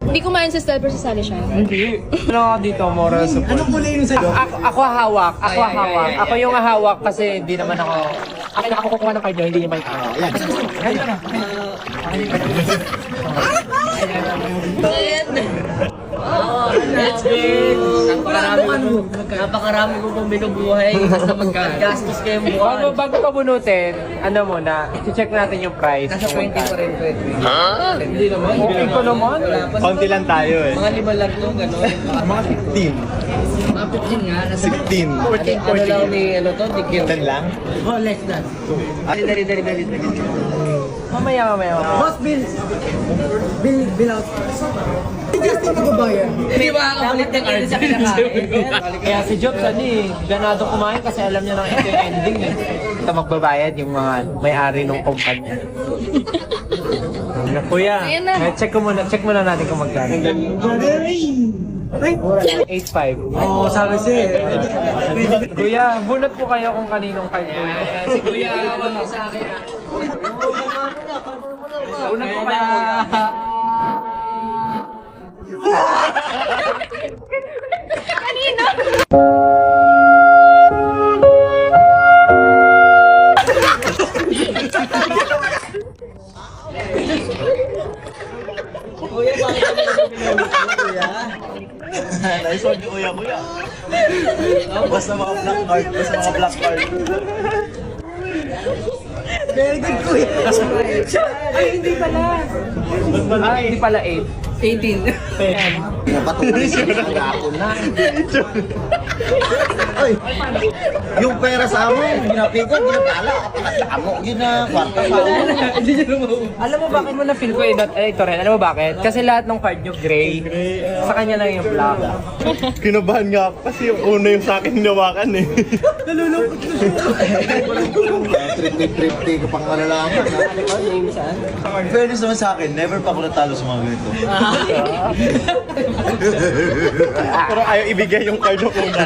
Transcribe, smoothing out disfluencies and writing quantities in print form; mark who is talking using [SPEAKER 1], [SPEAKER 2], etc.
[SPEAKER 1] Hindi kumain sa style pero sasali siya.
[SPEAKER 2] Hindi. Ano ako dito, moral support. Anong kulay yung sa'yo? Ako hawak. Ako hawak. Ako yung hawak kasi di naman ako... Akin ako kukuha ng card nyo, hindi nyo may hawak. Yan.
[SPEAKER 3] Let's go! Napakarami ko pong binubuhay. Basta magkagastos kayo buwan.
[SPEAKER 2] Bago ka bunutin, ano muna, check natin yung price.
[SPEAKER 3] Nasa 20 pa rin, 20.
[SPEAKER 2] Hindi naman. Okay ko naman.
[SPEAKER 4] Konti lang tayo eh.
[SPEAKER 3] Mga 5 lang to, gano'n.
[SPEAKER 4] Mga 15.
[SPEAKER 3] Mga 15 nga. Nasa
[SPEAKER 4] 16.
[SPEAKER 3] Ano lang ni, ano to, tikir.
[SPEAKER 4] 10 lang?
[SPEAKER 3] Oh, less than. Dali.
[SPEAKER 2] Mamaya.
[SPEAKER 3] Boss, bill out. Justin na babayan. Hindi ba ako ulit ng art sa kinakain?
[SPEAKER 2] Kaya si Jobs, ganado kumain kasi alam niya na ito yung ending eh. Ito magbabayad yung mga may-ari ng kumpanya. Kuya,
[SPEAKER 1] Ayan na.
[SPEAKER 2] check muna natin kung magkano. 8.5.
[SPEAKER 3] Oo, sabi siya.
[SPEAKER 2] Kuya, bunot po kayo kung kaninong card po.
[SPEAKER 3] Si Kuya, wala sa akin.
[SPEAKER 2] Bunot po kayo.
[SPEAKER 3] Kuya, bakit ka naman pinulot mo, Kuya?
[SPEAKER 4] Naisod yung kuya. Basta mga black card.
[SPEAKER 3] Very good, Kuya.
[SPEAKER 2] Ay, hindi pala. Ay, hindi pala 8.
[SPEAKER 3] 18.
[SPEAKER 4] Napatuloy siya na ako na. Ay, yung pera sa amin, ginapiko, ginapala. Amo, kwarta sa amin.
[SPEAKER 2] Alam mo bakit mo na-feel ko ito rin? Alam mo bakit? Kasi lahat ng card nyo gray. Sa kanya lang yung black.
[SPEAKER 4] Kinabahan nga ako kasi yung una yung sa akin hinawakan eh.
[SPEAKER 3] Nalulungkot ko siya.
[SPEAKER 4] Trip-trip ko pang malalaman. Fairness naman sa akin, never pa ako natalo sa mga ganito. Pero ayaw ibigay yung card ko na.